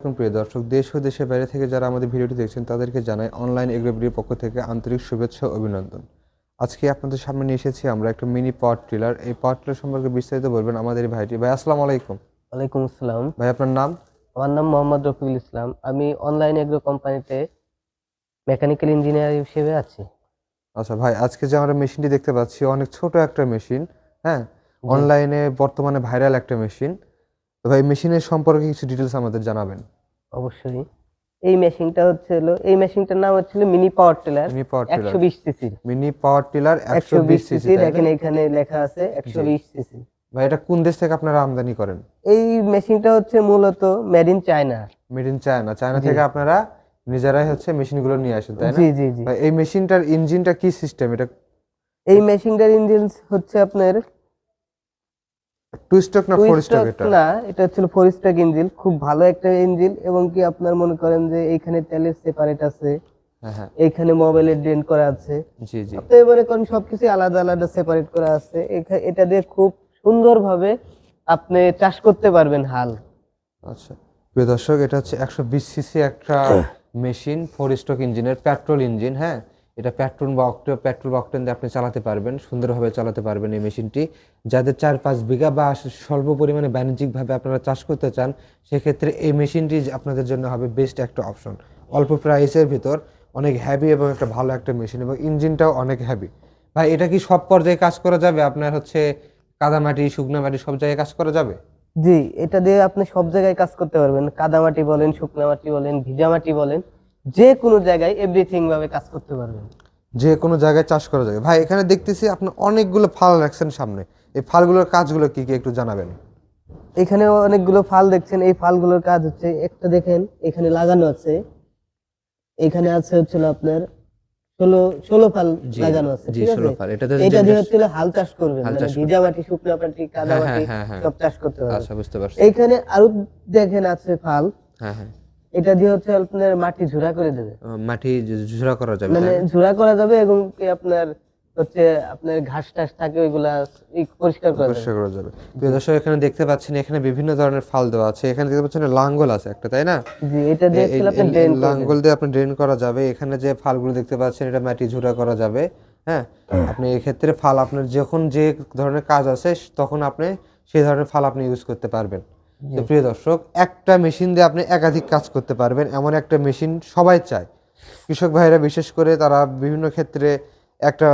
প্রিয় দর্শক, দেশ ও দেশের বাইরে থেকে যারা আমাদের ভিডিওটি দেখছেন তাদেরকে জানাই অনলাইন এগ্রোবিডির পক্ষ থেকে আন্তরিক শুভেচ্ছা ও অভিনন্দন। আজকে আপনাদের সামনে নিয়ে এসেছি আমরা একটা মিনি পাওয়ার টিলার। এই পাওয়ার টিলার সম্পর্কে বিস্তারিত বলবেন আমাদের এই ভাইটি। ভাই আসসালামু আলাইকুম। ওয়ালাইকুম আসসালাম। ভাই আপনার নাম? আমার নাম মোহাম্মদ রফিকুল ইসলাম। আমি অনলাইন এগ্রো কোম্পানিতে মেকানিক্যাল ইঞ্জিনিয়ার হিসেবে আছি। আচ্ছা ভাই, আজকে যে আমরা মেশিনটি দেখতে পাচ্ছি অনেক ছোট একটা মেশিন। হ্যাঁ, জি, অনলাইনে বর্তমানে ভাইরাল একটা মেশিন। তো ভাই মেশিনের সম্পর্কে কিছু ডিটেলস আমাদের জানাবেন। অবশ্যই। এই মেশিনটার নাম হচ্ছিল mini power tiller mini power tiller. 120 CC. Mini power tiller 120 120 CC, CC তাই না? দেখেন এখানে লেখা আছে 120 সিসি। ভাই এটা কোন দেশ থেকে আপনারা আমদানি করেন? এই মেশিনটা হচ্ছে মূলত made in China. Made in China. China জি, থেকে আপনারা নিজেরাই হচ্ছে মেশিনগুলো নিয়ে আসেন, তাই না? জি, জি, জি। ভাই এই মেশিনটার ইঞ্জিনটা কি সিস্টেম? এটা এই মেশিনটার ইঞ্জিন হচ্ছে আপনার টু স্ট্রোক না টু ফোর স্ট্রোক স্ট্রোক এটা? না, এটা হচ্ছে 4 স্ট্রোক ইঞ্জিন। খুব ভালো একটা ইঞ্জিন এবং কি আপনার মনে করেন যে এইখানে তেলের সেপারেট আছে, হ্যাঁ হ্যাঁ, এইখানে মোবাইলের ড্রেন করা আছে। জি জি। আপনি মনে করেন সবকিছু আলাদা আলাদা সেপারেট করা আছে। এটা দিয়ে খুব সুন্দরভাবে আপনি চাষ করতে পারবেন হাল। আচ্ছা প্রিয় দর্শক, এটা হচ্ছে 120 সিসি একটা মেশিন, ফোর স্ট্রোক ইঞ্জিনের পেট্রোল ইঞ্জিন। হ্যাঁ, এটা পেট্রোল বা অকটেন দিয়ে আপনি চালাতে পারবেন, সুন্দরভাবে চালাতে পারবেন এই মেশিনটি। যাদের 4-5 বিঘা বা স্বল্প পরিমাণে বাণিজ্যিকভাবে আপনারা চাষ করতে চান, সেক্ষেত্রে এই মেশিনটি আপনাদের জন্য হবে বেস্ট একটা অপশন। অল্প প্রাইসের ভিতর অনেক হ্যাভি এবং একটা ভালো একটা মেশিন, এবং ইঞ্জিনটাও অনেক হ্যাভি। ভাই এটা কি সব পর্যায়ে কাজ করা যাবে? আপনার হচ্ছে কাদামাটি, শুকনা মাটি সব জায়গায় কাজ করা যাবে? জি, এটা দিয়ে আপনি সব জায়গায় কাজ করতে পারবেন। কাদামাটি বলেন, শুকনা মাটি বলেন, ভিজা মাটি বলেন, যে কোনো জায়গায় এভরিথিং ভাবে কাজ করতে পারবেন। যে কোনো জায়গায় চাষ করা যাবে। ভাই এখানে দেখতেছি আপনি অনেকগুলো ফাল রাখছেন সামনে। এই ফালগুলোর কাজগুলো কি কি একটু জানাবেন? এখানে অনেকগুলো ফাল দেখছেন। এই ফালগুলোর কাজ হচ্ছে, একটা দেখেন এখানে লাগানো আছে, এখানে আছে হচ্ছিল আপনার 16 ফাল জি লাগানো আছে, জি, ঠিক 16 আছে? ফাল। এটাতে এটা যেটা দিয়ে হচ্ছিল হাল চাষ করবেন, হাল মানে চাষ ভিজা মাটি, শুকনা মাটি, কাদা হ্যাঁ মাটি হ্যাঁ হ্যাঁ হ্যাঁ, সব চাষ করতে পারবেন। আচ্ছা বুঝতে পারছি। এইখানে আরো দেখেন আছে ফাল, হ্যাঁ হ্যাঁ, এটা দিয়ে হচ্ছে আপনার মাটি ঝুরা করে দেবে, মাটি ঝুরা করা যাবে, মানে তাই না? ঝুরা করা যাবে এবং কি আপনার হচ্ছে আপনার ঘাস টাস থাকে ওইগুলা পরিষ্কার করা যাবে। পরিষ্কার করা যাবে। প্রিয় দর্শক, এখানে দেখতে পাচ্ছেন এখানে বিভিন্ন ধরনের ফাল দেওয়া আছে। এখানে দেখতে পাচ্ছেন লাঙ্গল আছে একটা, তাই না? জি, এটা দিয়ে এই হচ্ছে আপনি ড্রেন করে লাঙ্গল দেবেন। দিয়ে আপনি ড্রেন করা যাবে। এখানে যে ফালগুলো দেখতে পাচ্ছেন এটা মাটি ঝুরা করা যাবে। হ্যাঁ, আপনি এক্ষেত্রে ফাল আপনার যখন যে ধরনের কাজ আছে তখন আপনি সেই ধরনের ফাল আপনি ইউজ করতে পারবেন। তো প্রিয় দর্শক, একটা মেশিন দিয়ে আপনি একাধিক কাজ করতে পারবেন, এমন একটা মেশিন সবাই চায়। কৃষক ভাইরা বিশেষ করে তারা বিভিন্ন ক্ষেত্রে একটা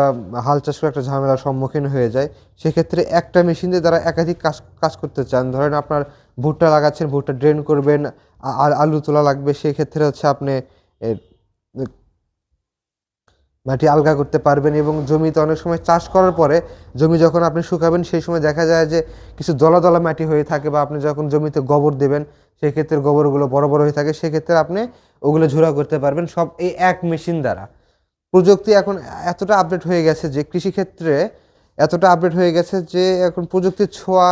হাল চাষ করে একটা ঝামেলার সম্মুখীন হয়ে যায়। সেক্ষেত্রে একটা মেশিন দিয়ে তারা একাধিক কাজ কাজ করতে চান। ধরেন আপনার ভুট্টা লাগাচ্ছেন, ভুট্টা ড্রেন করবেন, আলু তোলা লাগবে, সেক্ষেত্রে হচ্ছে আপনি এ, মাটি আলগা করতে পারবেন। এবং জমিতে অনেক সময় চাষ করার পরে জমি যখন আপনি শুকাবেন সেই সময় দেখা যায় যে কিছু দলা দলা মাটি হয়ে থাকে, বা আপনি যখন জমিতে গোবর দেবেন সেক্ষেত্রে গোবরগুলো বড় বড় হয়ে থাকে, সেক্ষেত্রে আপনি ওগুলো ঝুরা করতে পারবেন সব এই এক মেশিন দ্বারা। প্রযুক্তি এখন এতটা আপডেট হয়ে গেছে যে কৃষিক্ষেত্রে এতটা আপডেট হয়ে গেছে যে এখন প্রযুক্তির ছোঁয়া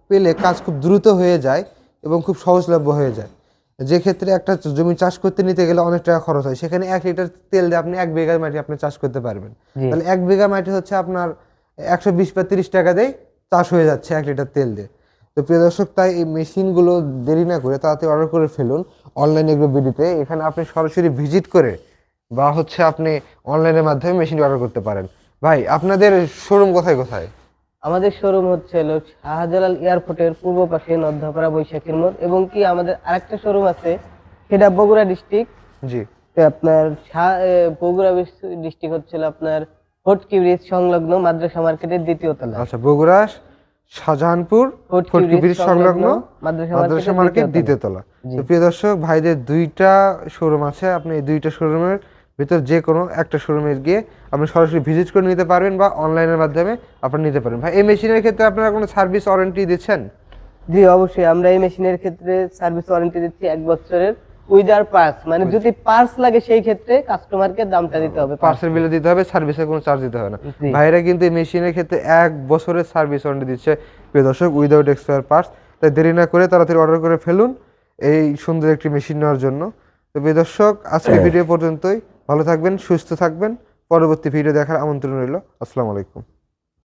পেলে কাজ খুব দ্রুত হয়ে যায় এবং খুব সহজলভ্য হয়ে যায়। যে ক্ষেত্রে একটা জমি চাষ করতে নিতে গেলে অনেক টাকা খরচ হয়, সেখানে 1 লিটার তেল দিয়ে আপনি 1 বিঘা মাটি আপনি চাষ করতে পারবেন। জি, তাহলে 1 বিঘা মাটি হচ্ছে আপনার 120 বা 30 টাকা দিয়ে চাষ হয়ে যাচ্ছে 1 লিটার তেল দিয়ে। তো প্রিয় দর্শক, তাই এই মেশিনগুলো দেরি না করে তাড়াতাড়ি অর্ডার করে ফেলুন অনলাইন এগ্রোবিডিতে। এখানে আপনি সরাসরি ভিজিট করে বা হচ্ছে আপনি অনলাইনের মাধ্যমে মেশিন অর্ডার করতে পারেন। ভাই আপনাদের শোরুম কোথায় কোথায়? আমাদের শোরুম হচ্ছে হলো শাহজালাল এয়ারপোর্টের পূর্ব পাশে নদ্যাপাড়া বৈশাখীর মোড়, এবং কি আমাদের আরেকটা শোরুম আছে, সেটা বগুড়া ডিস্ট্রিক্ট। জি আপনার বগুড়া ডিস্ট্রিক্ট হচ্ছে আপনার ফটকি ব্রিজ সংলগ্ন মাদ্রাসা মার্কেটের দ্বিতীয় তলা। আচ্ছা, বগুড়া শাহজাহানপুর ফটকি ফটকি ব্রিজ ব্রিজ সংলগ্ন সংলগ্ন মাদ্রাসা মাদ্রাসা মার্কেটের মার্কেট দ্বিতীয় তলা। দ্বিতীয় তলা। জি, তো প্রিয় দর্শক, ভাইদের 2টা শোরুম আছে। আপনি এই 2টা শোরুমের ভিতর যে কোনো একটা শোরুমে গিয়ে আপনি সরাসরি ভিজিট করে নিতে পারবেন বা অনলাইনের মাধ্যমে আপনি নিতে পারেন। ভাই এই মেশিনের ক্ষেত্রে আপনারা কোনো সার্ভিস ওয়ারেন্টি দিচ্ছেন? জি, অবশ্যই আমরা এই মেশিনের ক্ষেত্রে সার্ভিস ওয়ারেন্টি দিচ্ছি 1 বছরের উইদার পার্টস, মানে যদি পার্টস লাগে সেই ক্ষেত্রে কাস্টমারকে দামটা দিতে হবে, পার্সেল বিলে দিতে হবে, সার্ভিসের কোনো চার্জ দিতে হবে না। জি, ভাইরা কিন্তু এই মেশিনের ক্ষেত্রে 1 বছরের সার্ভিস ওয়ারেন্টি দিচ্ছে প্রিয় দর্শক, উইদাউট এক্সপায়ার পার্টস। তাই দেরি না করে তাড়াতাড়ি অর্ডার করে ফেলুন এই সুন্দর একটি মেশিন নেওয়ার জন্য। তো প্রিয় দর্শক, আজকে ভিডিও পর্যন্তই। ভালো থাকবেন, সুস্থ থাকবেন। পরবর্তী ভিডিও দেখার আমন্ত্রণ রইল। আসসালামু আলাইকুম।